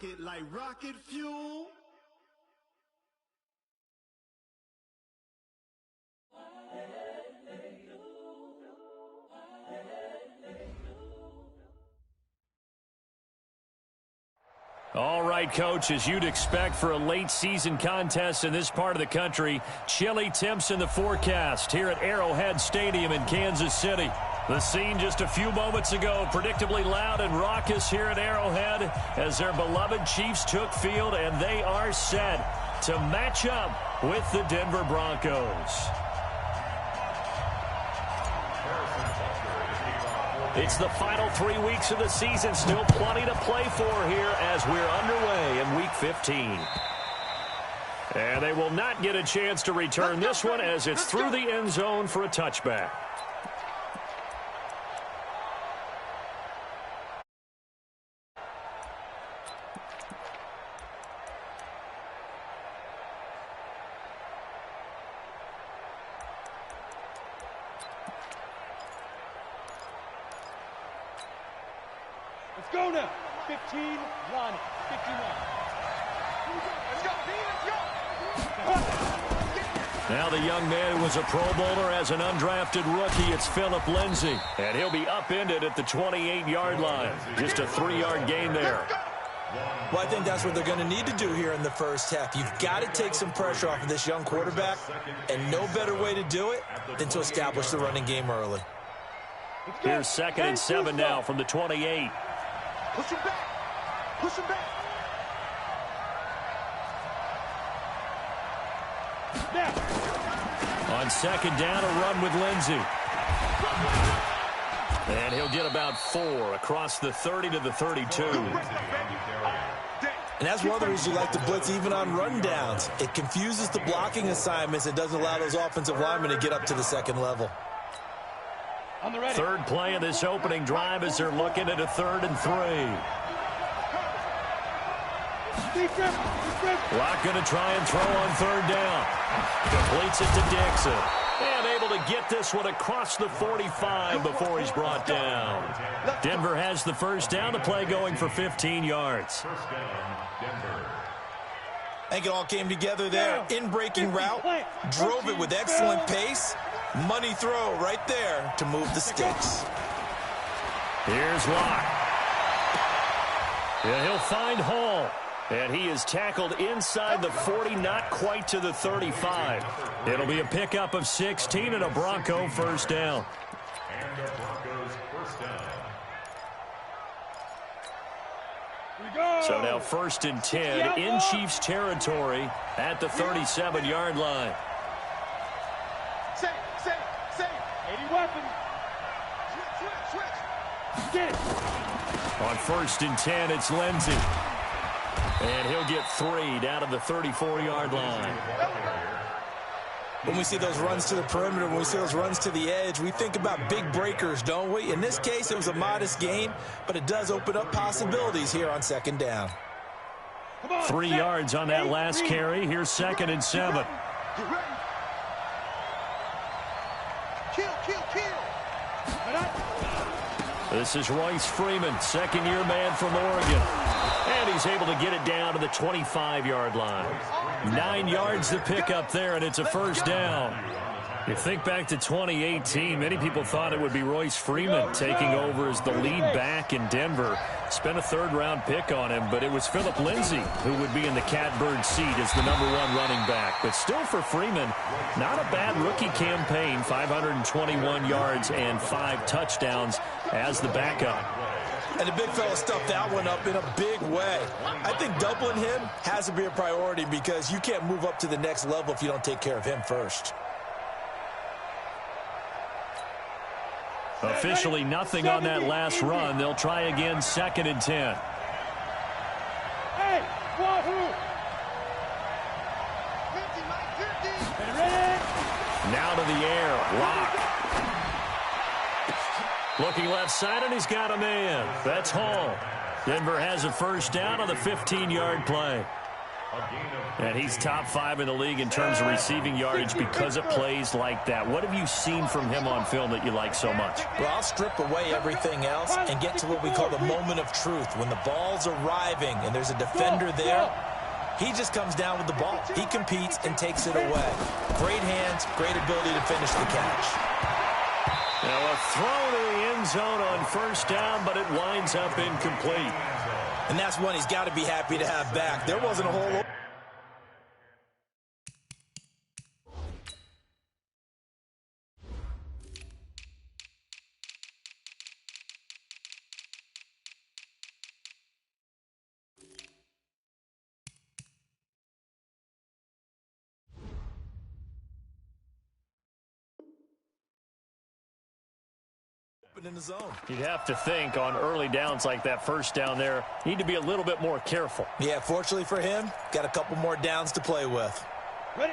it like rocket fuel. All right, Coach, as you'd expect for a late-season contest in this part of the country, chilly temps in the forecast here at Arrowhead Stadium in Kansas City. The scene just a few moments ago, predictably loud and raucous here at Arrowhead as their beloved Chiefs took field, and they are set to match up with the Denver Broncos. It's the final 3 weeks of the season. Still plenty to play for here as we're underway in Week 15. And they will not get a chance to return this one as it's through the end zone for a touchback. Let's go now. 15, line it. 51. Let's go. Now the young man who was a Pro Bowler as an undrafted rookie, it's Philip Lindsay. And he'll be upended at the 28-yard line. Just a 3-yard gain there. Well, I think that's what they're going to need to do here in the first half. You've got to take some pressure off of this young quarterback, and no better way to do it than to establish the running game early. Here's 2nd and 7 now from the 28. Push him back. Push him back. Now. On 2nd down, a run with Lindsay. And he'll get about 4 across the 30 to the 32. And that's one of the reasons you like to blitz even on rundowns. It confuses the blocking assignments. It doesn't allow those offensive linemen to get up to the second level. Third play of this opening drive as they're looking at a 3rd and 3. Locke going to try and throw on 3rd down. Completes it to Dixon. And able to get this one across the 45 before he's brought down. Denver has the first down. The play going for 15 yards. I think it all came together there. In-breaking route. Drove it with excellent pace. Money throw right there to move the sticks. Here's Locke. Yeah, he'll find Hall. And he is tackled inside the 40, not quite to the 35. It'll be a pickup of 16 and a Bronco first down. So now 1st and 10 in Chiefs territory at the 37-yard line. On 1st and 10, it's Lindsay. And he'll get 3 down to the 34-yard line. When we see those runs to the perimeter, when we see those runs to the edge, we think about big breakers, don't we? In this case, it was a modest gain, but it does open up possibilities here on 2nd down. 3 yards on that last carry. Here's 2nd and 7. This is Royce Freeman, second-year man from Oregon. And he's able to get it down to the 25-yard line. 9 yards to pick up there, and it's a first down. You think back to 2018, many people thought it would be Royce Freeman taking over as the lead back in Denver. Spent a 3rd-round pick on him, but it was Philip Lindsay who would be in the catbird seat as the #1 running back. But still for Freeman, not a bad rookie campaign, 521 yards and 5 touchdowns as the backup. And the big fella stuffed that one up in a big way. I think doubling him has to be a priority because you can't move up to the next level if you don't take care of him first. Officially nothing on that last run. They'll try again 2nd and 10. Hey, now to the air. Locke. Looking left side, and he's got a man. That's Hall. Denver has a first down on the 15-yard play. And he's top 5 in the league in terms of receiving yardage because of plays like that. What have you seen from him on film that you like so much? Well, I'll strip away everything else and get to what we call the moment of truth. When the ball's arriving and there's a defender there, he just comes down with the ball. He competes and takes it away. Great hands, great ability to finish the catch. Now a throw to the end zone on first down, but it winds up incomplete. And that's one he's got to be happy to have back. There wasn't a whole lot. In the zone. You'd have to think on early downs like that first down there, need to be a little bit more careful. Yeah, fortunately for him, got a couple more downs to play with.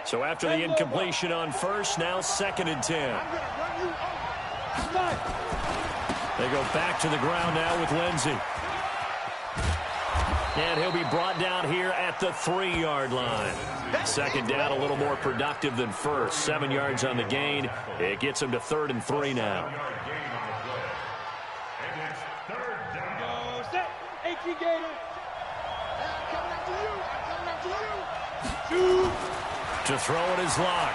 So after the incompletion on first, now 2nd and 10. They go back to the ground now with Lindsey. And he'll be brought down here at the 3-yard line. 2nd down, a little more productive than first. 7 yards on the gain. It gets him to 3rd and 3 now. To throw it is Locke.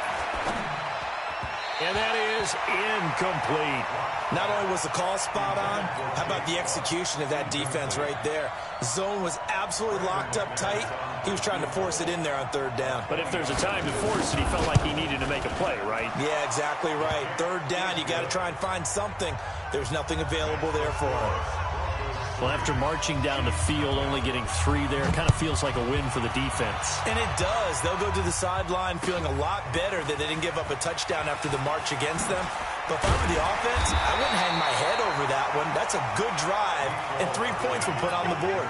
And that is incomplete. Not only was the call spot on, how about the execution of that defense right there? Zone was absolutely locked up tight. He was trying to force it in there on 3rd down. But if there's a time to force it, he felt like he needed to make a play, right? Yeah, exactly right. 3rd down, you got to try and find something. There's nothing available there for him. Well, after marching down the field, only getting 3 there, kind of feels like a win for the defense. And it does. They'll go to the sideline feeling a lot better that they didn't give up a touchdown after the march against them. But if I were the offense, I wouldn't hang my head over that one. That's a good drive, and 3 points were put on the board.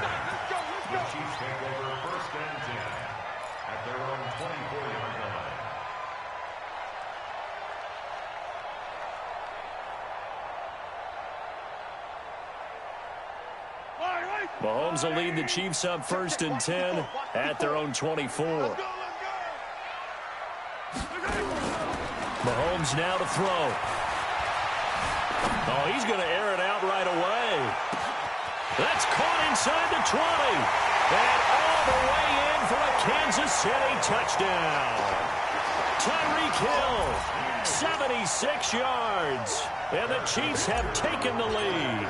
The Chiefs take over 1st and 10 at their own 24-yard line. Mahomes will lead the Chiefs up 1st and 10 at their own 24. Mahomes now to throw. Oh, he's going to air it out right away. That's caught inside the 20. And all the way in for a Kansas City touchdown. Tyreek Hill, 76 yards. And the Chiefs have taken the lead.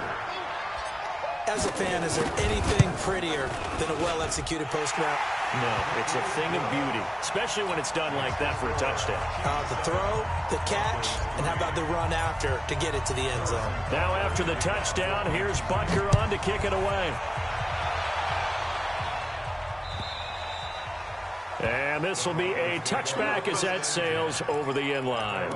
As a fan, is there anything prettier than a well-executed post route? No, it's a thing of beauty, especially when it's done like that for a touchdown. The throw, the catch, and how about the run after to get it to the end zone? Now after the touchdown, here's Butker on to kick it away. And this will be a touchback as that sails over the end line.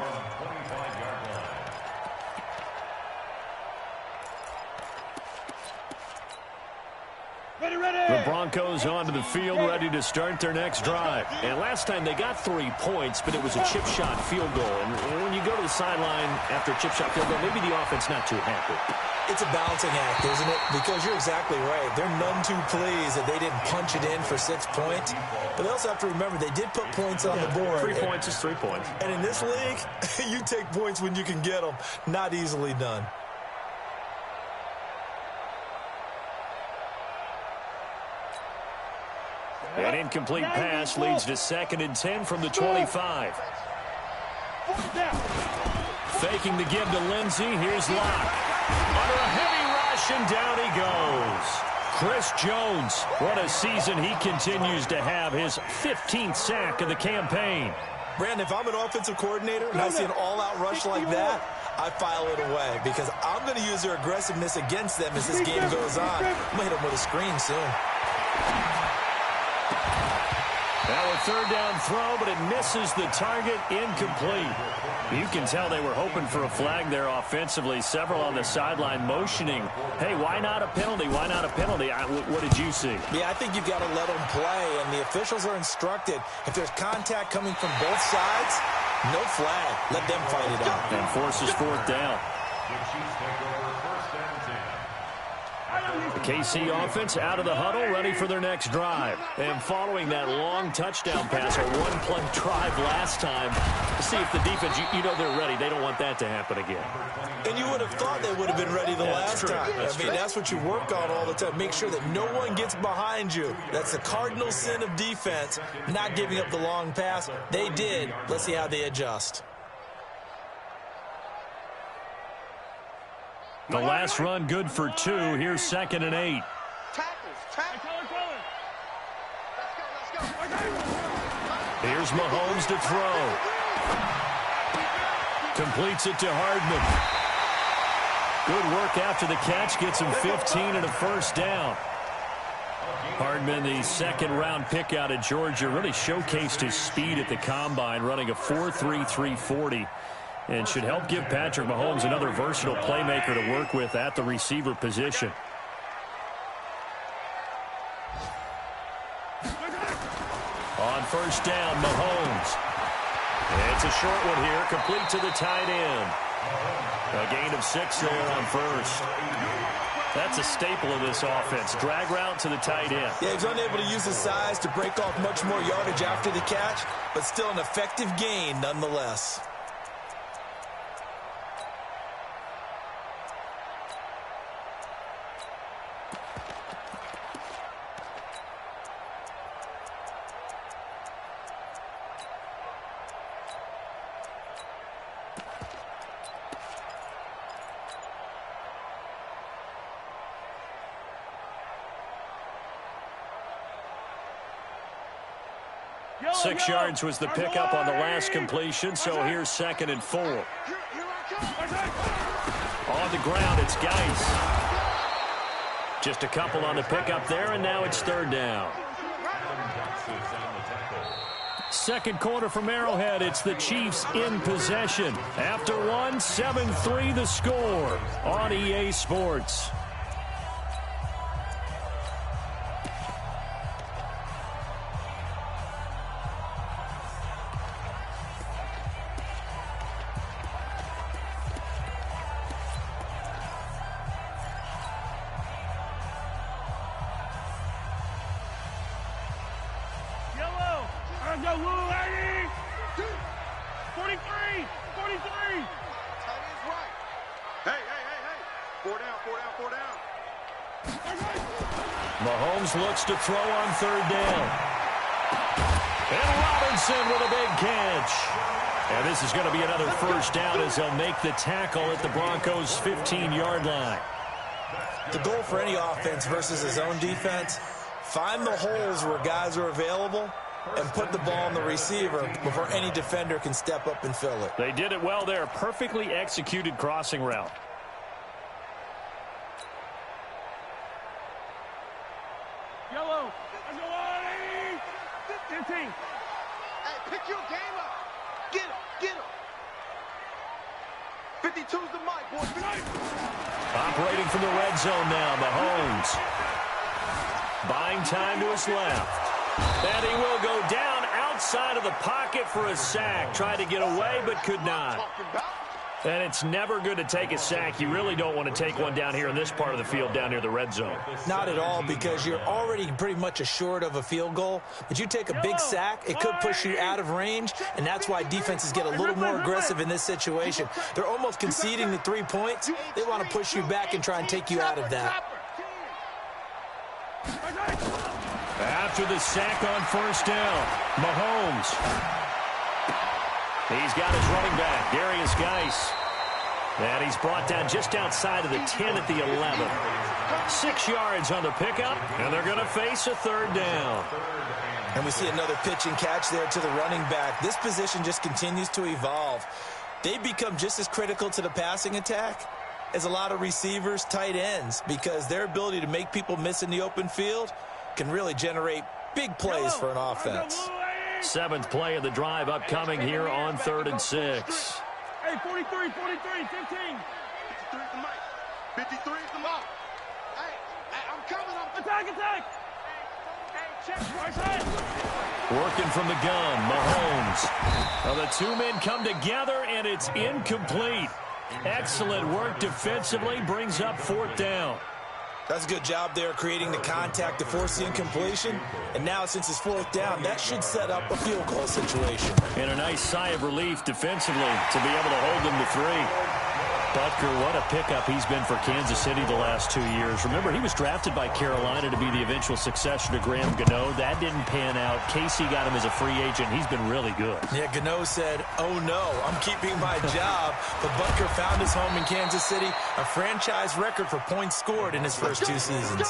The Broncos onto the field, ready to start their next drive. And last time they got 3 points, but it was a chip shot field goal. And when you go to the sideline after a chip shot field goal, maybe the offense not too happy. It's a balancing act, isn't it? Because you're exactly right. They're none too pleased that they didn't punch it in for 6 points. But they also have to remember they did put points on the board. 3 points is 3 points. And in this league, you take points when you can get them. Not easily done. An incomplete pass leads to 2nd and 10 from the 25. Faking the give to Lindsey. Here's Locke. Under a heavy rush, and down he goes. Chris Jones, what a season he continues to have. His 15th sack of the campaign. Brandon, if I'm an offensive coordinator and I see an all-out rush like that, I file it away because I'm going to use their aggressiveness against them as this game goes on. I'm going to hit them with a screen soon. Now a 3rd down throw, but it misses the target, incomplete. You can tell they were hoping for a flag there offensively. Several on the sideline motioning, hey, why not a penalty? Why not a penalty? What did you see? Yeah, I think you've got to let them play, and the officials are instructed. If there's contact coming from both sides, no flag. Let them fight it out. And forces 4th down. The Chiefs take over 1st and 10. The KC offense out of the huddle, ready for their next drive. And following that long touchdown pass, a one-play drive last time, to see if the defense, you know they're ready. They don't want that to happen again. And you would have thought they would have been ready the last time. I mean, that's what you work on all the time. Make sure that no one gets behind you. That's the cardinal sin of defense, not giving up the long pass. They did. Let's see how they adjust. The last run good for 2. Here's 2nd and 8. Here's Mahomes to throw. Completes it to Hardman. Good work after the catch. Gets him 15 and a first down. Hardman, the second-round pick out of Georgia, really showcased his speed at the combine, running a 4.3 340. And should help give Patrick Mahomes another versatile playmaker to work with at the receiver position. On first down, Mahomes. It's a short one here, complete to the tight end. A gain of 6 there on first. That's a staple of this offense. Drag route to the tight end. Yeah, he's unable to use his size to break off much more yardage after the catch, but still an effective gain nonetheless. Six yards was the pickup on the last completion, so here's 2nd and 4. On the ground, it's Geis. Just a couple on the pickup there, and now it's 3rd down. Second quarter from Arrowhead. It's the Chiefs in possession. After one, 7-3 the score on EA Sports. Mahomes looks to throw on 3rd down. And Robinson with a big catch. And this is going to be another first down as they'll make the tackle at the Broncos' 15-yard line. The goal for any offense versus his own defense, find the holes where guys are available and put the ball on the receiver before any defender can step up and fill it. They did it well there. Perfectly executed crossing route. Yellow. 15. Hey, pick your game up. Get him. Get him. 52's the mic, boys. Operating from the red zone now, Mahomes. Buying time to his left. And he will go down outside of the pocket for a sack. Tried to get away, but could not. And it's never good to take a sack. You really don't want to take one down here in this part of the field down near the red zone. Not at all, because you're already pretty much assured of a field goal. But you take a big sack, it could push you out of range, and that's why defenses get a little more aggressive in this situation. They're almost conceding the 3 points. They want to push you back and try and take you out of that. After the sack on first down, Mahomes. He's got his running back, Darius Geis. And he's brought down just outside of the 10 at the 11. 6 yards on the pickup, and they're going to face a 3rd down. And we see another pitch and catch there to the running back. This position just continues to evolve. They become just as critical to the passing attack as a lot of receivers, tight ends, because their ability to make people miss in the open field can really generate big plays for an offense. 7th play of the drive upcoming here on 3rd and 6. Hey, 43, 15. 53 is the mic. 53 is the mic. Hey, I'm coming. Attack. Hey, check. Right side. Working from the gun, Mahomes. Well, the 2 men come together, and it's incomplete. Excellent work defensively, brings up 4th down. That's a good job there creating the contact to force the incompletion. And now since it's fourth down, that should set up a field goal situation. And a nice sigh of relief defensively to be able to hold them to 3. Butker, what a pickup he's been for Kansas City the last 2 years. Remember, he was drafted by Carolina to be the eventual successor to Graham Gano. That didn't pan out. Casey got him as a free agent. He's been really good. Yeah, Gano said, oh no, I'm keeping my job. But Butker found his home in Kansas City, a franchise record for points scored in his first 2 seasons.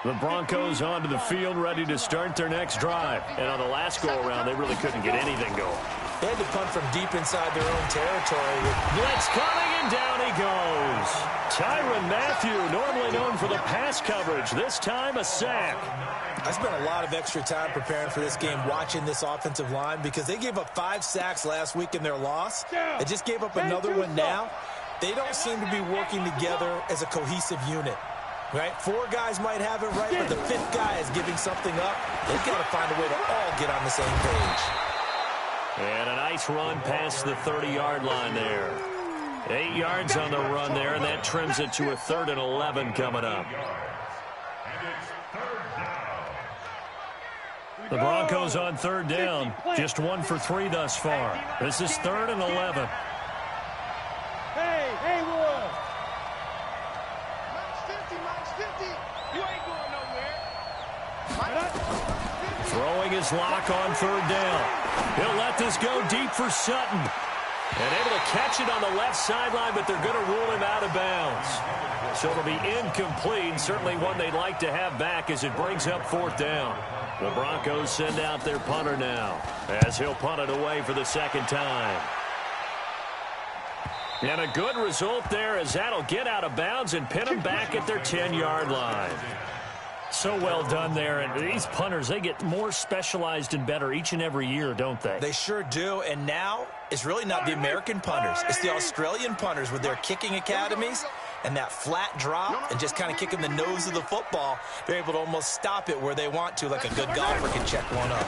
The Broncos onto the field, ready to start their next drive. And on the last go-around, they really couldn't get anything going. They had to punt from deep inside their own territory. Blitz coming, and down he goes. Tyrann Mathieu, normally known for the pass coverage, this time a sack. I spent a lot of extra time preparing for this game, watching this offensive line, because they gave up 5 sacks last week in their loss. They just gave up another one now. They don't seem to be working together as a cohesive unit. Right? 4 guys might have it right, but the 5th guy is giving something up. They've got to find a way to all get on the same page. And a nice run past the 30-yard line there. 8 yards on the run there, and that trims it to a 3rd and 11 coming up. The Broncos on 3rd down. Just 1 for 3 thus far. This is 3rd and 11. Hey, Will. Max 50. You ain't going nowhere. Throwing his lock on 3rd down. He'll let this go deep for Sutton. And able to catch it on the left sideline, but they're going to rule him out of bounds. So it'll be incomplete. Certainly one they'd like to have back as it brings up 4th down. The Broncos send out their punter now as he'll punt it away for the 2nd time. And a good result there as that'll get out of bounds and pin them back at their 10-yard line. So well done there. And these punters, they get more specialized and better each and every year, don't they? They sure do. And now it's really not the American punters. It's the Australian punters with their kicking academies and that flat drop and just kind of kicking the nose of the football. They're able to almost stop it where they want to, like a good golfer can check one up.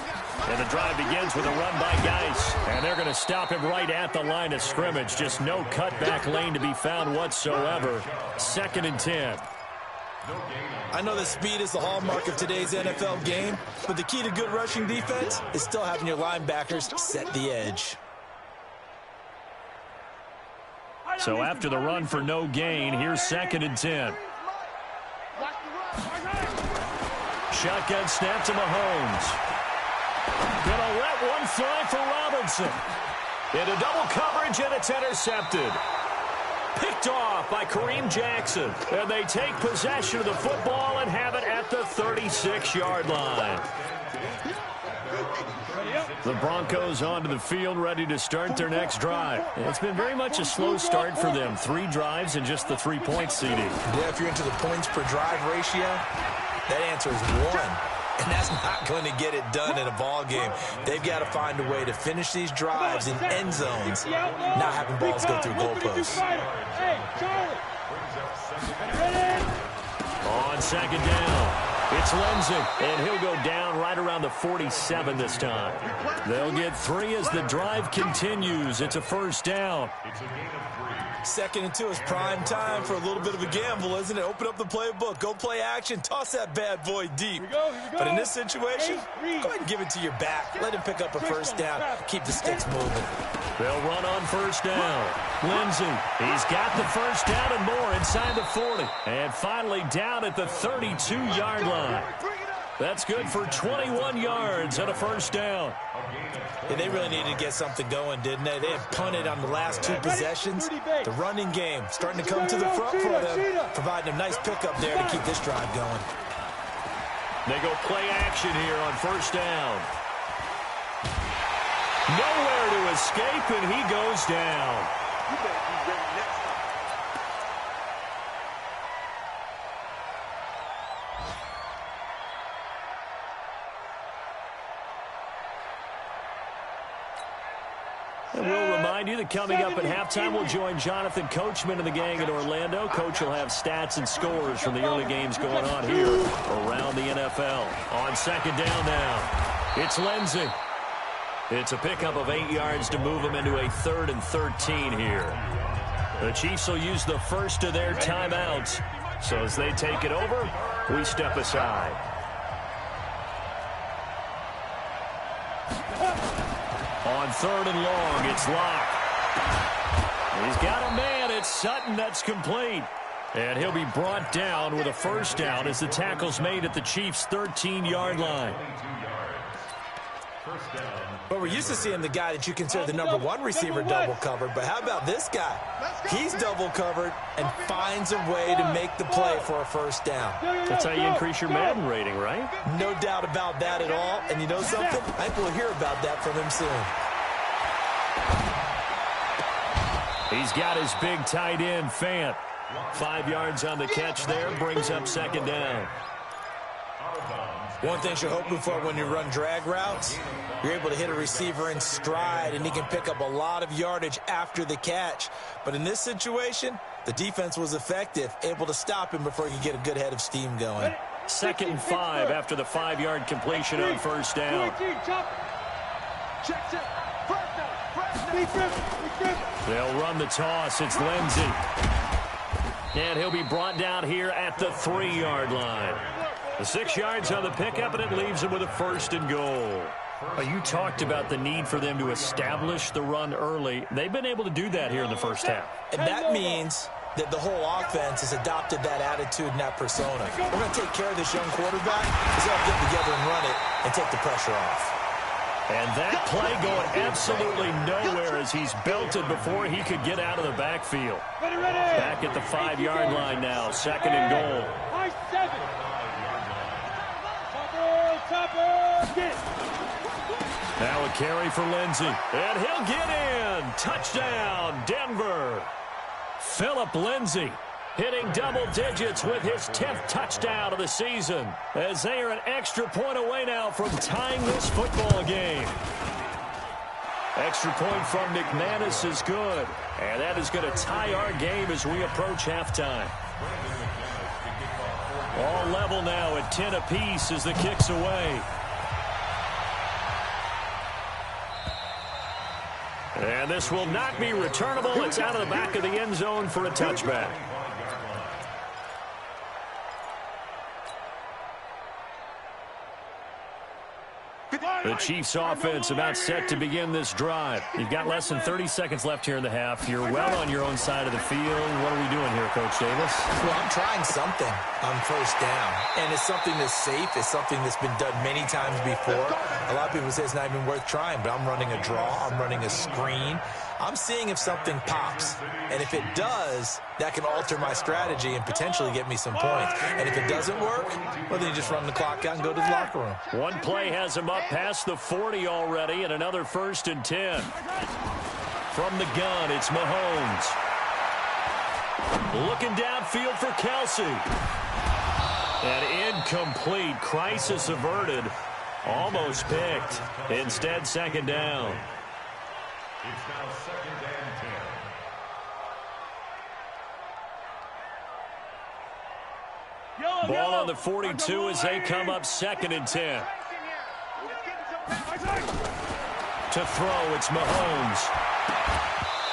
And the drive begins with a run by Geis. And they're going to stop him right at the line of scrimmage. Just no cutback lane to be found whatsoever. 2nd and 10. I know that speed is the hallmark of today's NFL game, but the key to good rushing defense is still having your linebackers set the edge. So after the run for no gain, here's 2nd and 10. Shotgun snap to Mahomes. Gonna let one fly for Robinson. Into double coverage, and it's intercepted. Picked off by Kareem Jackson. And they take possession of the football and have it at the 36-yard line. The Broncos onto the field, ready to start their next drive. It's been very much a slow start for them. 3 drives and just the 3-point CD. Yeah, if you're into the points per drive ratio, that answer is 1. And that's not going to get it done in a ball game. They've got to find a way to finish these drives in end zones, not having balls go through goalposts. On 2nd down, it's Lindsey, and he'll go down right around the 47 this time. They'll get 3 as the drive continues. It's a 1st down. 2nd and 2 is prime time for a little bit of a gamble, isn't it? Open up the playbook, go play action, toss that bad boy deep. Here we go. But in this situation, go ahead and give it to your back. Let him pick up a 1st down. Keep the sticks moving. They'll run on 1st down. Lindsey, he's got the 1st down and more inside the 40. And finally down at the 32-yard line. That's good for 21 yards and a 1st down. Yeah, they really needed to get something going, didn't they? They had punted on the last 2 possessions. The running game starting to come to the front for them, providing a nice pickup there to keep this drive going. They go play action here on 1st down. Nowhere to escape, and he goes down. And we'll remind you that coming up at halftime, we'll join Jonathan Coachman and the gang in Orlando. Coach will have stats and scores from the early games going on here around the NFL. On 2nd down now, it's Lindsey. It's a pickup of 8 yards to move them into a 3rd and 13 here. The Chiefs will use the first of their timeouts. So as they take it over, we step aside. On 3rd and long, it's Locke. He's got a man. It's Sutton. That's complete. And he'll be brought down with a first down as the tackle's made at the Chiefs' 13-yard line. But we're used to seeing the guy that you consider the number 1 receiver double covered. But how about this guy? He's double covered and finds a way to make the play for a first down. That's how you increase your Madden rating, right? No doubt about that at all. And you know something? I think we'll hear about that from him soon. He's got his big tight end, Fant. 5 yards on the catch there, brings up second down. One thing you're hoping for when you run drag routes, you're able to hit a receiver in stride, and he can pick up a lot of yardage after the catch. But in this situation, the defense was effective, able to stop him before he could get a good head of steam going. 2nd and 5 after the 5-yard completion on first down. They'll run the toss. It's Lindsey. And he'll be brought down here at the 3-yard line. The 6 yards on the pickup, and it leaves him with a 1st and goal. You talked about the need for them to establish the run early. They've been able to do that here in the first half. And that means that the whole offense has adopted that attitude and that persona. We're going to take care of this young quarterback. He's going to get together and run it and take the pressure off. And that play going absolutely nowhere as he's belted before he could get out of the backfield. Back at the 5-yard line now, 2nd and goal. Now a carry for Lindsey. And he'll get in. Touchdown, Denver. Phillip Lindsey hitting double digits with his 10th touchdown of the season, as they are an extra point away now from tying this football game. Extra point from McManus is good, and that is going to tie our game as we approach halftime. All level now at 10 apiece as the kick's away. And this will not be returnable. It's out of the back of the end zone for a touchback. The Chiefs offense about set to begin this drive. You've got less than 30 seconds left here in the half. You're well on your own side of the field. What are we doing here, Coach Davis? Well, I'm trying something on first down. And it's something that's safe. It's something that's been done many times before. A lot of people say it's not even worth trying, but I'm running a draw. I'm running a screen. I'm seeing if something pops. And if it does, that can alter my strategy and potentially get me some points. And if it doesn't work, well, then you just run the clock out and go to the locker room. One play has him up past the 40 already, and another 1st and 10. From the gun, it's Mahomes. Looking downfield for Kelsey. And incomplete. Crisis averted. Almost picked. Instead, 2nd down. It's now 2nd and 10. Ball on the 42 as they come up 2nd and 10. To throw, it's Mahomes.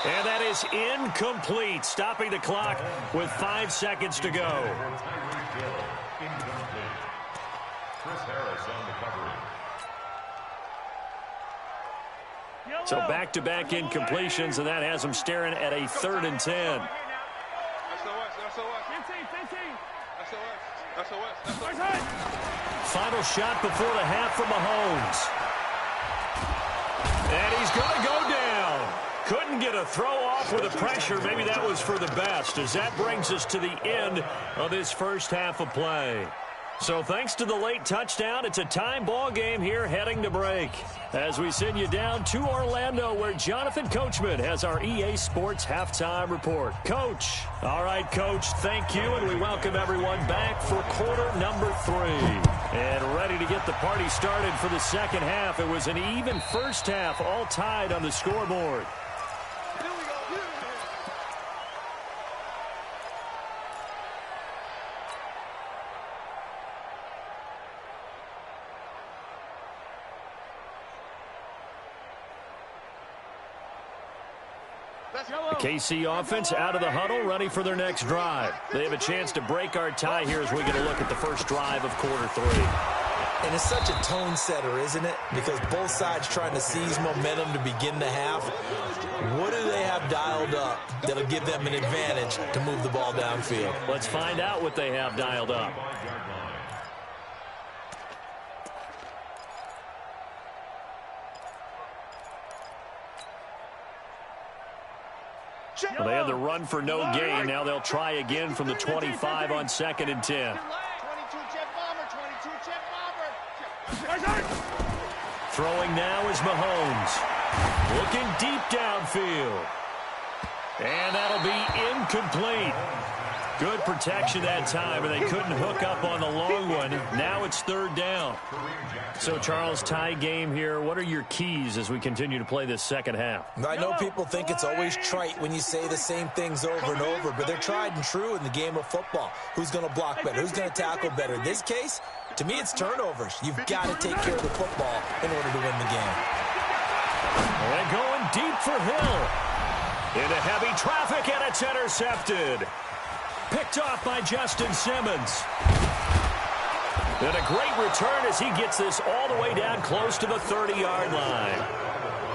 And that is incomplete, stopping the clock with 5 seconds to go. Chris Harris on the coverage. So back-to-back incompletions, and that has them staring at a 3rd and 10. Final shot before the half from Mahomes. And he's going to go down. Couldn't get a throw off with the pressure. Maybe that was for the best, as that brings us to the end of this first half of play. So thanks to the late touchdown, it's a tie ball game here heading to break. As we send you down to Orlando, where Jonathan Coachman has our EA Sports halftime report. Coach. All right, Coach, thank you, and we welcome everyone back for quarter number 3. And ready to get the party started for the second half. It was an even first half, all tied on the scoreboard. The KC offense out of the huddle, ready for their next drive. They have a chance to break our tie here as we get a look at the first drive of quarter 3. And it's such a tone setter, isn't it? Because both sides trying to seize momentum to begin the half. What do they have dialed up that'll give them an advantage to move the ball downfield? Let's find out what they have dialed up. Well, they had the run for no gain. Now they'll try again from the 25 on 2nd and 10. Throwing now is Mahomes. Looking deep downfield. And that'll be incomplete. Good protection that time, and they couldn't hook up on the long one. Now it's 3rd down. So, Charles, tie game here. What are your keys as we continue to play this second half? I know people think it's always trite when you say the same things over and over, but they're tried and true in the game of football. Who's going to block better? Who's going to tackle better? In this case, to me, it's turnovers. You've got to take care of the football in order to win the game. And going deep for Hill. Into heavy traffic, and it's intercepted. Picked off by Justin Simmons. And a great return as he gets this all the way down close to the 30-yard line.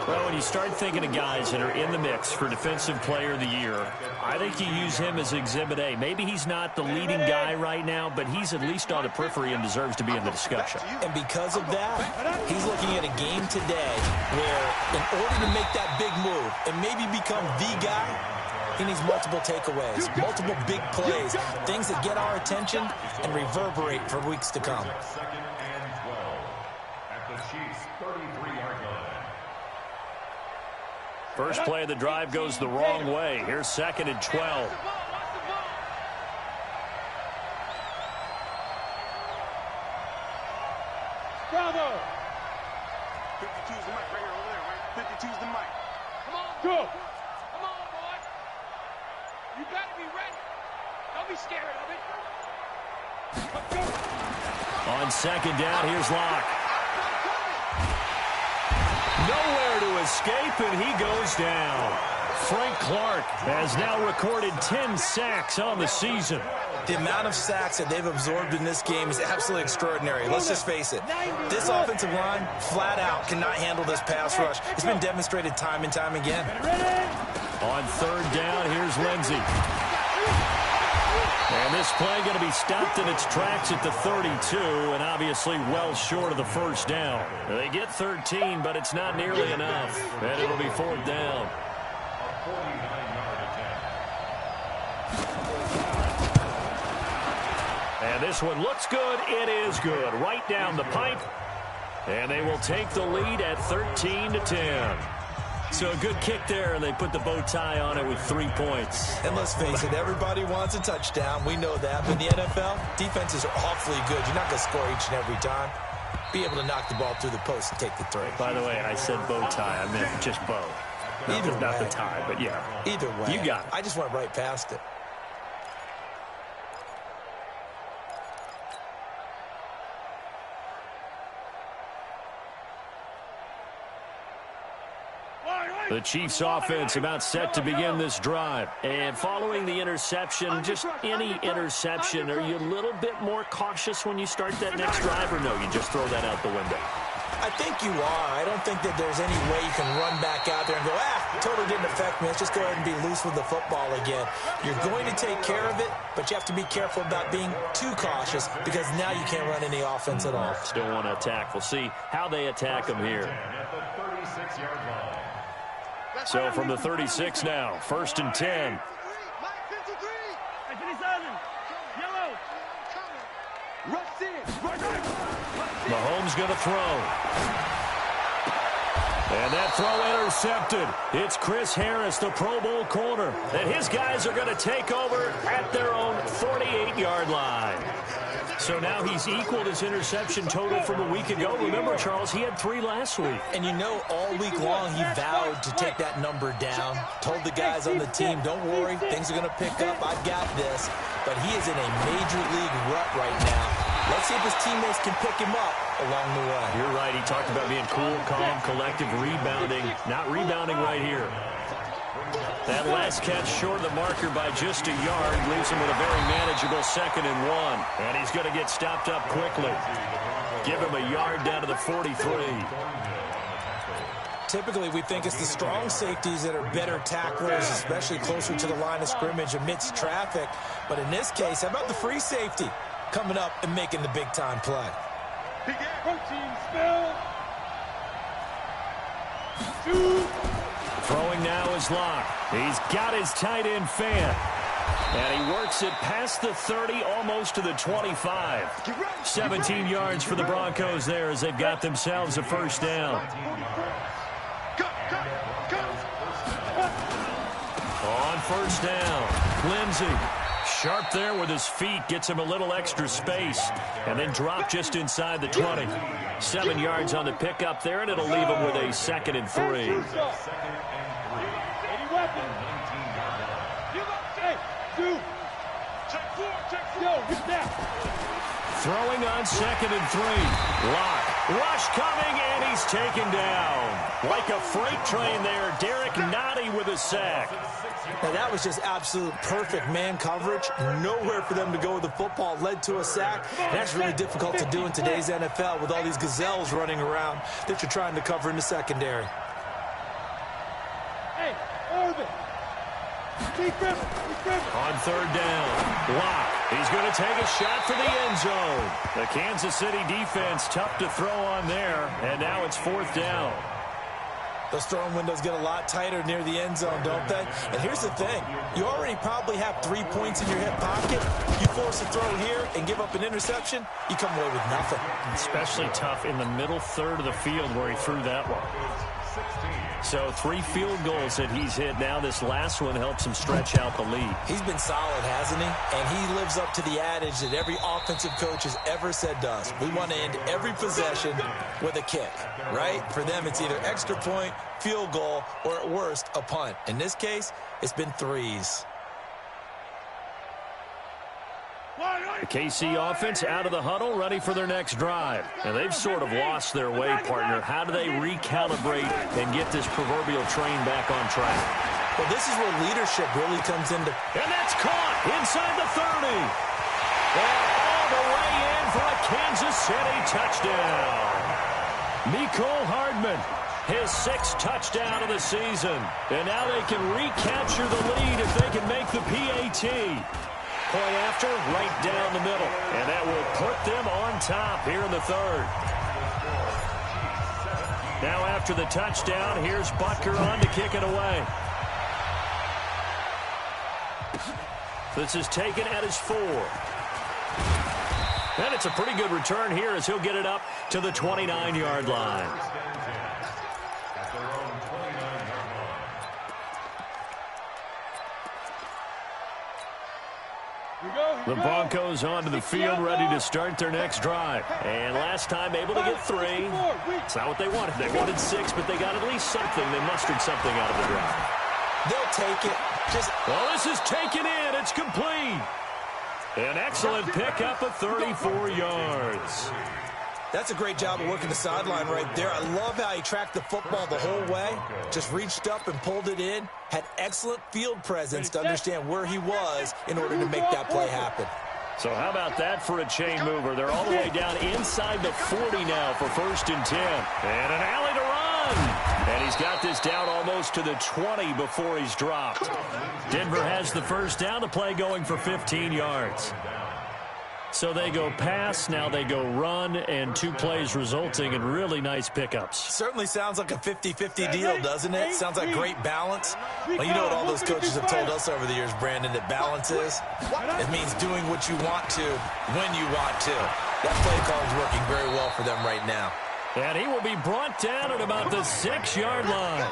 Well, when you start thinking of guys that are in the mix for Defensive Player of the Year, I think you use him as Exhibit A. Maybe he's not the leading guy right now, but he's at least on the periphery and deserves to be in the discussion. And because of that, he's looking at a game today where in order to make that big move and maybe become the guy, he needs multiple takeaways, multiple big plays, things that get our attention and reverberate for weeks to come. 2nd and 12 at the Chiefs' 33-yard line. First play of the drive goes the wrong way. Here's 2nd and 12. Bravo! 52's the mic right here over there, right? 52's the mic. Come on, go! Come on, boy! You gotta be ready. Don't be scared of it. Let's go! On 2nd down, here's Locke. Nowhere to escape, and he goes down. Frank Clark has now recorded 10 sacks on the season. The amount of sacks that they've absorbed in this game is absolutely extraordinary. Let's just face it. This offensive line, flat out, cannot handle this pass rush. It's been demonstrated time and time again. On 3rd down, here's Lindsey. And this play going to be stopped in its tracks at the 32, and obviously well short of the 1st down. They get 13, but it's not nearly enough. And it'll be 4th down. A 49-yard attempt. And this one looks good. It is good. Right down the pipe. And they will take the lead at 13-10. So a good kick there, and they put the bow tie on it with 3 points. And let's face it, everybody wants a touchdown. We know that. But in the NFL, defenses are awfully good. You're not going to score each and every time. Be able to knock the ball through the post and take the 3. By the way, I said bow tie. I meant just bow. Either way. Not the tie, but yeah. Either way. You got it. I just went right past it. The Chiefs offense about set to begin this drive. And following the interception, just any interception, are you a little bit more cautious when you start that next drive, or no, you just throw that out the window? I think you are. I don't think that there's any way you can run back out there and go, totally didn't affect me. Let's just go ahead and be loose with the football again. You're going to take care of it, but you have to be careful about being too cautious because now you can't run any offense at all. Still want to attack. We'll see how they attack them here. At the 36-yard line. So from the 36 now, 1st and 10. Mahomes going to throw. And that throw intercepted. It's Chris Harris, the Pro Bowl corner. And his guys are going to take over at their own 48-yard line. So now he's equaled his interception total from a week ago. Remember, Charles, he had 3 last week. And you know, all week long he vowed to take that number down. Told the guys on the team, don't worry, things are going to pick up. I've got this. But he is in a major league rut right now. Let's see if his teammates can pick him up along the way. You're right. He talked about being cool, calm, collective, rebounding. Not rebounding right here. That last catch short of the marker by just a yard leaves him with a very manageable 2nd and 1. And he's going to get stopped up quickly. Give him a yard down to the 43. Typically, we think it's the strong safeties that are better tacklers, especially closer to the line of scrimmage amidst traffic. But in this case, how about the free safety coming up and making the big-time play? Protein spill. 2. Throwing now is Locke. He's got his tight end fan. And he works it past the 30, almost to the 25. 17 yards for the Broncos there as they've got themselves a first down. On first down, Lindsey. Sharp there with his feet, gets him a little extra space, and then drop just inside the 20. 7 yards on the pickup there, and it'll leave him with a 2nd and 3. Throwing on 2nd and 3. Locke. Rush coming, and he's taken down. Like a freight train there, Derek Nottie with a sack. Now, that was just absolute perfect man coverage. Nowhere for them to go with the football. Led to a sack. And that's really difficult to do in today's NFL with all these gazelles running around that you're trying to cover in the secondary. Hey, Irvin. On 3rd down, Locke. He's going to take a shot for the end zone. The Kansas City defense tough to throw on there, and now it's 4th down. Those throwing windows get a lot tighter near the end zone, don't they? And here's the thing. You already probably have 3 points in your hip pocket. You force a throw here and give up an interception, you come away with nothing. Especially tough in the middle third of the field where he threw that one. So 3 field goals that he's hit now. This last one helps him stretch out the lead. He's been solid, hasn't he? And he lives up to the adage that every offensive coach has ever said to us. We want to end every possession with a kick, right? For them, it's either extra point, field goal, or at worst, a punt. In this case, it's been 3s. The KC offense out of the huddle, ready for their next drive. And they've sort of lost their way, partner. How do they recalibrate and get this proverbial train back on track? Well, this is where leadership really comes into... And that's caught inside the 30. And all the way in for a Kansas City touchdown. Mecole Hardman, his 6th touchdown of the season. And now they can recapture the lead if they can make the PAT. Point after, right down the middle. And that will put them on top here in the 3rd. Now after the touchdown, here's Butker on to kick it away. This is taken at his 4. And it's a pretty good return here as he'll get it up to the 29-yard line. The Broncos onto the field, ready to start their next drive. And last time able to get 3. It's not what they wanted. They wanted 6, but they got at least something. They mustered something out of the drive. They'll take it. Well, this is taken in. It's complete. An excellent pickup of 34 yards. That's a great job of working the sideline right there. I love how he tracked the football the whole way. Just reached up and pulled it in. Had excellent field presence to understand where he was in order to make that play happen. So how about that for a chain mover? They're all the way down inside the 40 now for 1st and 10. And an alley to run. And he's got this down almost to the 20 before he's dropped. Denver has the first down. The play going for 15 yards. So they go pass, now they go run, and 2 plays resulting in really nice pickups. Certainly sounds like a 50-50 deal, doesn't it? Sounds like great balance. Well, you know what all those coaches have told us over the years, Brandon, that balance is? It means doing what you want to when you want to. That play call is working very well for them right now. And he will be brought down at about the 6-yard line.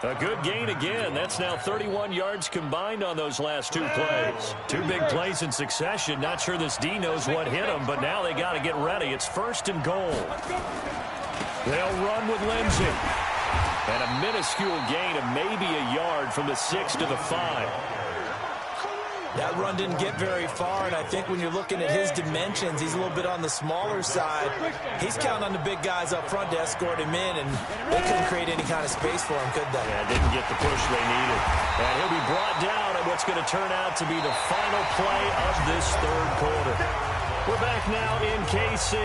A good gain again. That's now 31 yards combined on those last 2 plays. 2 big plays in succession. Not sure this D knows what hit him, but now they got to get ready. It's 1st and goal. They'll run with Lindsey. And a minuscule gain of maybe a yard from the 6 to the 5. That run didn't get very far, and I think when you're looking at his dimensions, he's a little bit on the smaller side. He's counting on the big guys up front to escort him in, and they couldn't create any kind of space for him, could they? Yeah, didn't get the push they needed. And he'll be brought down at what's going to turn out to be the final play of this third quarter. We're back now in KC.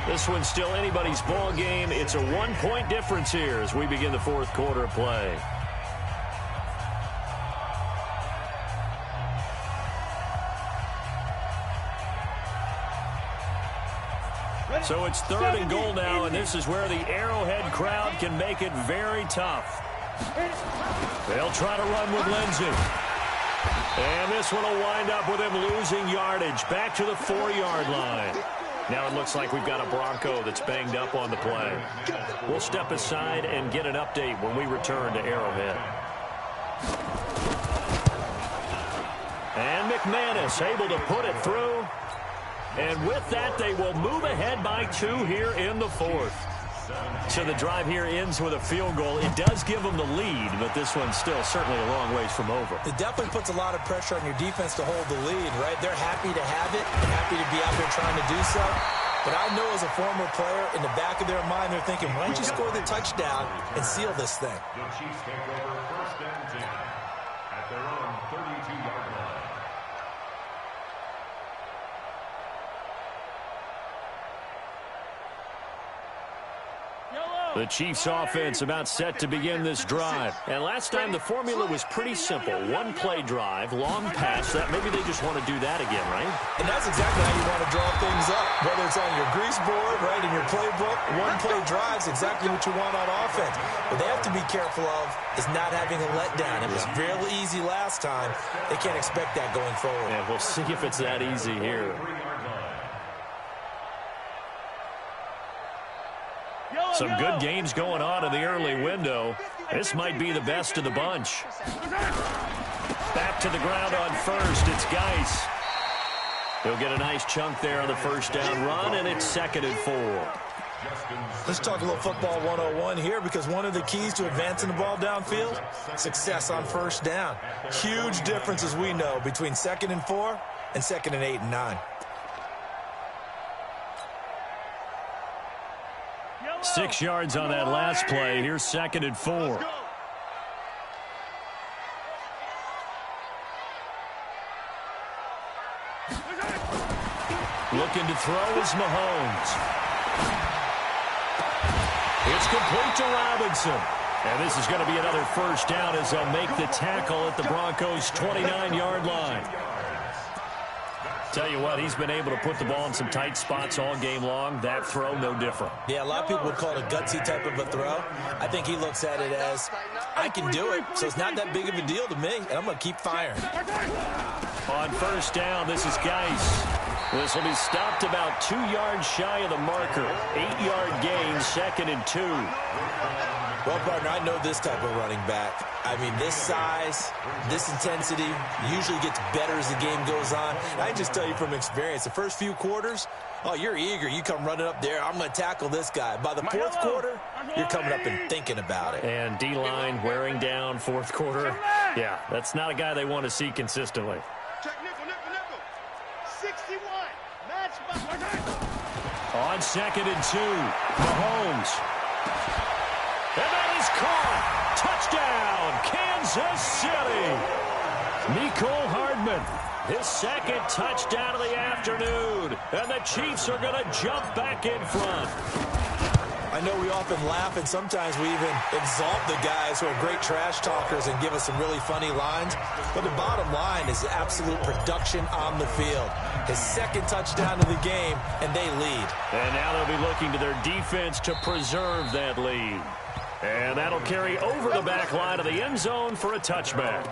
This one's still anybody's ball game. It's a one-point difference here as we begin the fourth quarter of play. So it's third and goal now, and this is where the Arrowhead crowd can make it very tough. They'll try to run with Lindsey. And this one will wind up with him losing yardage back to the 4-yard line. Now it looks like we've got a Bronco that's banged up on the play. We'll step aside and get an update when we return to Arrowhead. And McManus able to put it through. And with that, they will move ahead by 2 here in the fourth. So the drive here ends with a field goal. It does give them the lead, but this one's still certainly a long ways from over. It definitely puts a lot of pressure on your defense to hold the lead, right? They're happy to have it, happy to be out there trying to do so. But I know as a former player, in the back of their mind, they're thinking, why don't you score the touchdown and seal this thing? The Chiefs take over first and 10 at their own 32-yard line. The Chiefs offense about set to begin this drive. And last time the formula was pretty simple. One play drive, long pass. That maybe they just want to do that again, right? And that's exactly how you want to draw things up. Whether it's on your grease board, right, in your playbook, one play drive is exactly what you want on offense. What they have to be careful of is not having a letdown. It was real easy last time. They can't expect that going forward. And we'll see if it's that easy here. Some good games going on in the early window. This might be the best of the bunch. Back to the ground on first. It's Geis. He'll get a nice chunk there on the first down run, and it's 2nd and 4. Let's talk a little football 101 here, because one of the keys to advancing the ball downfield, success on first down. Huge difference, as we know, between 2nd and 4 and 2nd and 8 and 9. 6 yards on that last play. Here's 2nd and 4. Looking to throw is Mahomes. It's complete to Robinson. And this is going to be another first down as they'll make the tackle at the Broncos' 29-yard line. Tell you what, he's been able to put the ball in some tight spots all game long. That throw, no different. Yeah, a lot of people would call it a gutsy type of a throw. I think he looks at it as, I can do it, so it's not that big of a deal to me, and I'm going to keep firing. On first down, this is Geis. This will be stopped about 2 yards shy of the marker. 8-yard gain, 2nd and 2. Well, partner, I know this type of running back. I mean, this size, this intensity usually gets better as the game goes on. And I can just tell you from experience, the first few quarters, oh, you're eager. You come running up there, I'm going to tackle this guy. By the fourth quarter, you're coming up and thinking about it. And D-line wearing down fourth quarter. Yeah, that's not a guy they want to see consistently. Check nickel. 61. Match On 2nd and 2, Mahomes. And that is caught. Touchdown, Kansas City. Mecole Hardman, his 2nd touchdown of the afternoon. And the Chiefs are going to jump back in front. I know we often laugh, and sometimes we even exalt the guys who are great trash talkers and give us some really funny lines. But the bottom line is absolute production on the field. His 2nd touchdown of the game, and they lead. And now they'll be looking to their defense to preserve that lead. And that'll carry over the back line of the end zone for a touchback.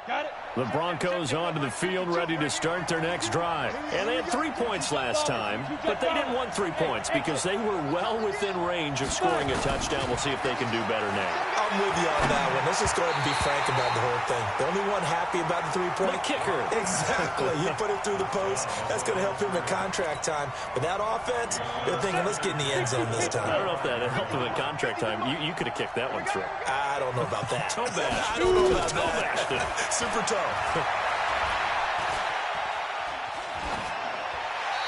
Got it. The Broncos onto the field, ready to start their next drive. And they had 3 points last time, but they didn't want 3 points because they were well within range of scoring a touchdown. We'll see if they can do better now. I'm with you on that one. Let's just go ahead and be frank about the whole thing. The only one happy about the 3-point? The kicker. Exactly. He put it through the post. That's going to help him in contract time. But that offense, they're thinking, let's get in the end zone this time. I don't know if that helped him in contract time. You could have kicked that one through. I don't know about that. Toe bash. I don't know about Toe bashed it. Super toe.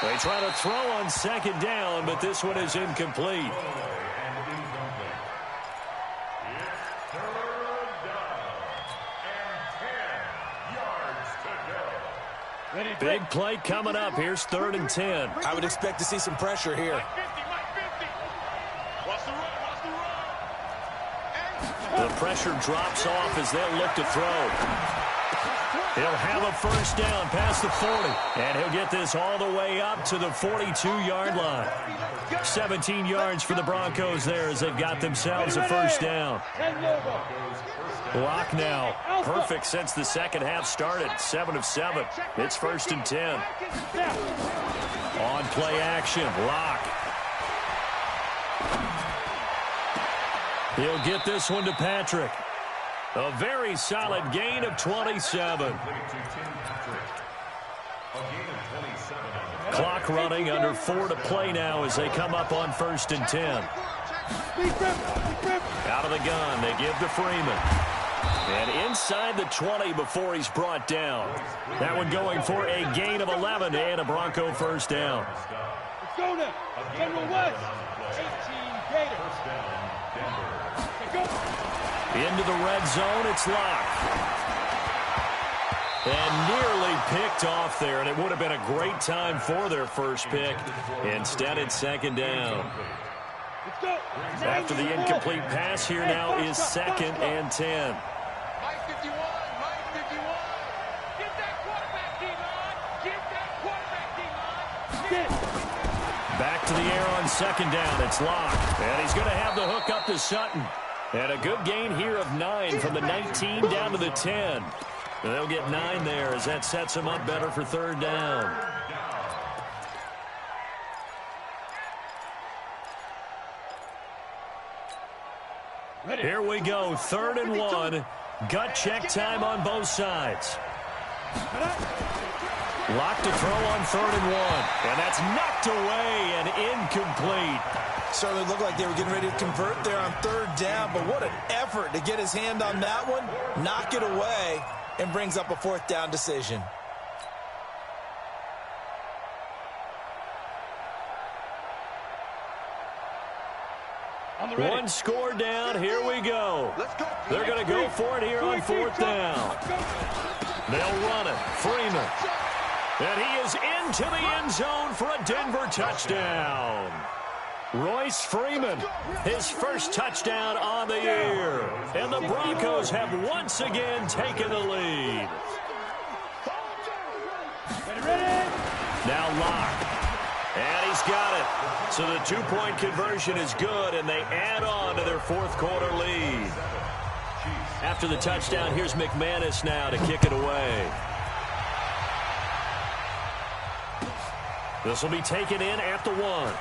They try to throw on second down, but this one is incomplete. Big play coming up. Here's 3rd and 10. I would expect to see some pressure here. The pressure drops off as they'll look to throw. He'll have a first down past the 40, and he'll get this all the way up to the 42-yard line. 17 yards for the Broncos there as they've got themselves a first down. Lock now. Perfect since the second half started. 7 of 7. It's 1st and 10. On play action. Lock. He'll get this one to Patrick. A very solid gain of 27. Clock running, under 4 to play now as they come up on 1st and 10. Out of the gun, they give to Freeman. And inside the 20 before he's brought down. That one going for a gain of 11 and a Bronco first down. Let's go now. General West. 18 Gators. Into the red zone, it's locked. And nearly picked off there, and it would have been a great time for their first pick. Instead, it's second down. After the incomplete pass, here now is 2nd and 10. Mike 51, Mike 51. Get that quarterback, D-line. Get that quarterback, D-line. Back to the air on second down. It's locked. And he's going to have the hook up to Sutton. And a good gain here of 9 from the 19 down to the 10. And they'll get 9 there as that sets them up better for 3rd down. Here we go, 3rd and 1. Gut check time on both sides. Locked to throw on 3rd and 1. And that's knocked away and incomplete. Certainly looked like they were getting ready to convert there on 3rd down, but what an effort to get his hand on that one, knock it away, and brings up a 4th down decision. One score down, here we go. They're going to go for it here on 4th down. They'll run it, Freeman. And he is into the end zone for a Denver touchdown. Royce Freeman, his first touchdown on the year. And the Broncos have once again taken the lead. Now Locke. And he's got it. So the 2-point conversion is good, and they add on to their 4th quarter lead. After the touchdown, here's McManus now to kick it away. This will be taken in at the 1.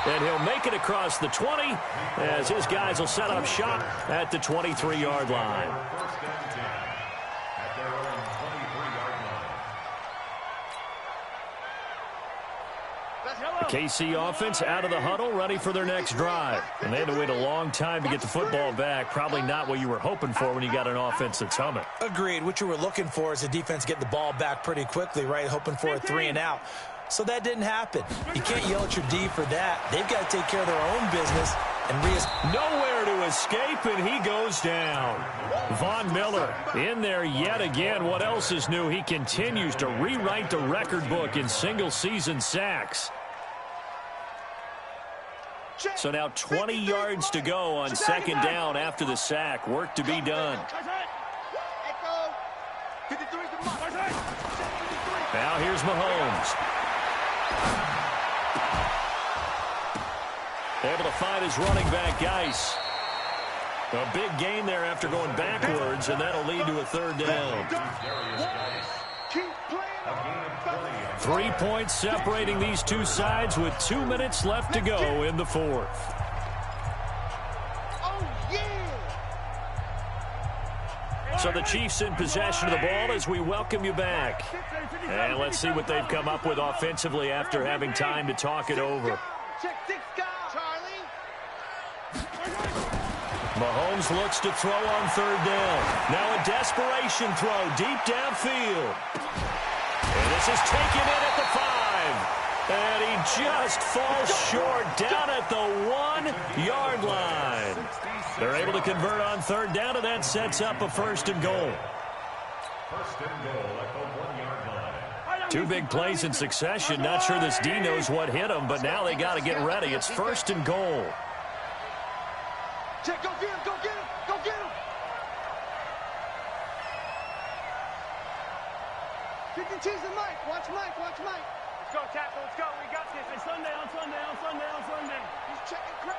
And he'll make it across the 20 as his guys will set up shop at the 23-yard line. The KC offense out of the huddle, ready for their next drive. And they had to wait a long time to get the football back. Probably not what you were hoping for when you got an offense that's humming. Agreed. What you were looking for is the defense getting the ball back pretty quickly, right? Hoping for a 3 and out. So that didn't happen. You can't yell at your D for that. They've got to take care of their own business. And nowhere to escape, and he goes down. Von Miller in there yet again. What else is new? He continues to rewrite the record book in single-season sacks. So now 20 yards to go on second down after the sack. Work to be done. Now here's Mahomes. Able to find his running back, Geis. A big gain there after going backwards, and that'll lead to a third down. Keep playing. 3 points separating these two sides with 2 minutes left to go in the fourth. Oh, yeah. So the Chiefs in possession of the ball as we welcome you back. And let's see what they've come up with offensively after having time to talk it over. Check 6 guys. Charlie. Mahomes looks to throw on third down. Now a desperation throw deep downfield. And this is taken in at the 5. And he just falls short down at the 1-yard line. They're able to convert on third down, and that sets up a first and goal. First and goal at the 1-yard line. 2 big plays in succession. Not sure this D knows what hit him, but now they got to get ready. It's first and goal. Check, go get him, go get him, go get him. 52's the Mike. Watch Mike, watch Mike. Let's go, tackle, let's go. We got this. It's Sunday on Sunday on Sunday on Sunday. He's checking crap.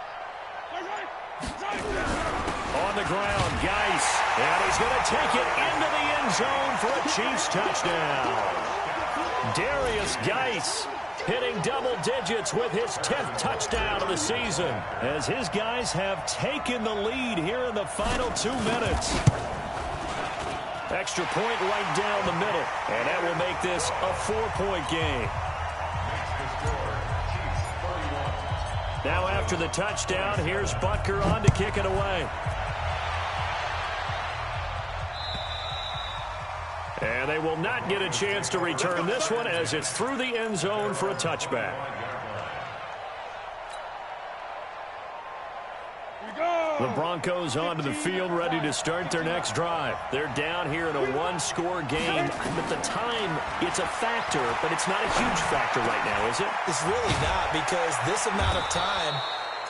On the ground, Geis. And he's going to take it into the end zone for a Chiefs touchdown. Darius Geis hitting double digits with his 10th touchdown of the season as his guys have taken the lead here in the final 2 minutes. Extra point right down the middle, and that will make this a 4-point game. Now after the touchdown, here's Butker on to kick it away. And they will not get a chance to return this one as it's through the end zone for a touchback. The Broncos onto the field ready to start their next drive. They're down here in a 1-score game. At the time, it's a factor, but it's not a huge factor right now, is it? It's really not, because this amount of time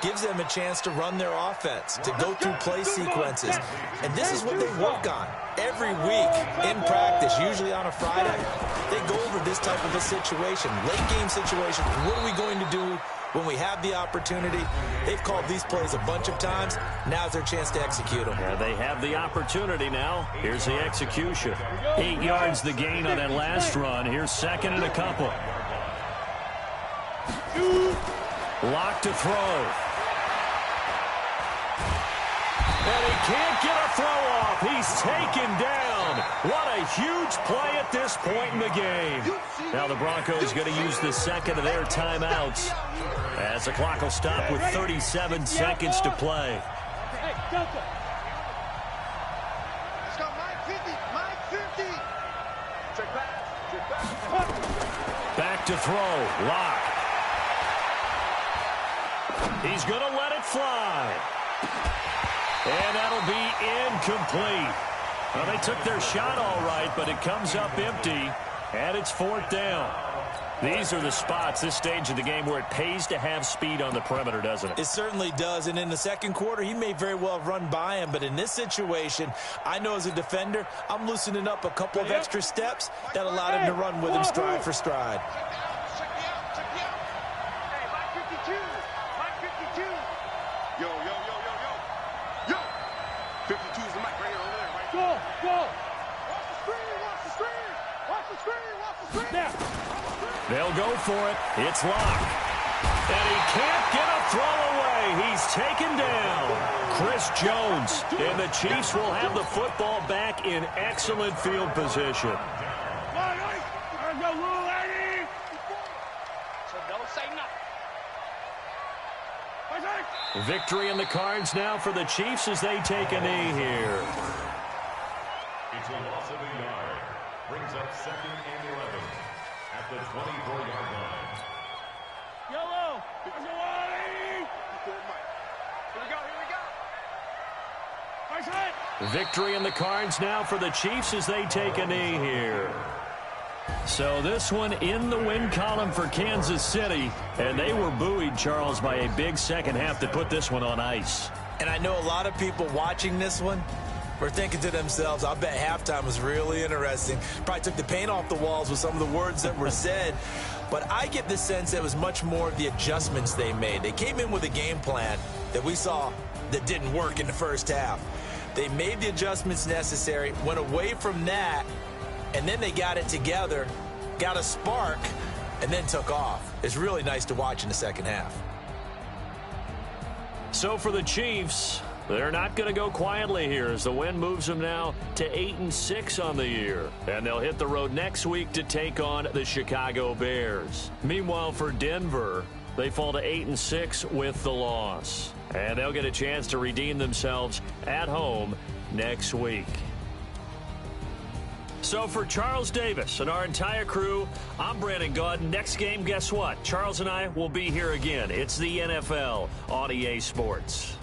gives them a chance to run their offense, to go through play sequences. And this is what they work on every week in practice, usually on a Friday. They go over this type of a situation, late game situation. What are we going to do when we have the opportunity? They've called these plays a bunch of times. Now's their chance to execute them. Yeah, they have the opportunity now. Here's the execution. 8 yards the gain on that last run. Here's second and a couple. Lock to throw. And he can't get a throw off. He's taken down. What a huge play at this point in the game. Now the Broncos going to use the second of their timeouts as the clock will stop with 37 seconds to play. Hey, Delta. Let's go, Mike 50, Mike 50. Check back, check back. Back to throw. Lock. He's going to let it fly. And that'll be incomplete. Well, they took their shot all right, but it comes up empty, and it's fourth down. These are the spots, this stage of the game, where it pays to have speed on the perimeter, doesn't it? It certainly does, and in the second quarter, he may very well have run by him, but in this situation, I know as a defender, I'm loosening up a couple of extra steps that allowed him to run with him stride for stride. Check me out, check me out. Hey, Mike 52, Mike 52. Yo, yo, yo, yo, yo. Yo. 52's the mic right here over there, right? Go, go. Watch the screen, watch the screen. Watch the screen, watch the screen. Now. They'll go for it. It's Locke. And he can't get a throw away. He's taken down. Chris Jones. And the Chiefs will have the football back in excellent field position. So don't say nothing. Victory in the cards now for the Chiefs as they take a knee here. It's a loss of a yard. Brings up second and 11 at the 24-yard line. Yellow. There's a line. Here we go, here we go. Nice hit. Victory in the cards now for the Chiefs as they take a knee here. So this one in the win column for Kansas City, and they were buoyed, Charles, by a big second half to put this one on ice. And I know a lot of people watching this one were thinking to themselves, I bet halftime was really interesting. Probably took the paint off the walls with some of the words that were said. but I get the sense that it was much more of the adjustments they made. They came in with a game plan that we saw that didn't work in the first half. They made the adjustments necessary, went away from that, and then they got it together, got a spark, and then took off. It's really nice to watch in the second half. So for the Chiefs, they're not going to go quietly here as the win moves them now to 8-6 on the year. And they'll hit the road next week to take on the Chicago Bears. Meanwhile, for Denver, they fall to 8-6 with the loss. And they'll get a chance to redeem themselves at home next week. So for Charles Davis and our entire crew, I'm Brandon Gaudin. Next game, guess what? Charles and I will be here again. It's the NFL on EA Sports.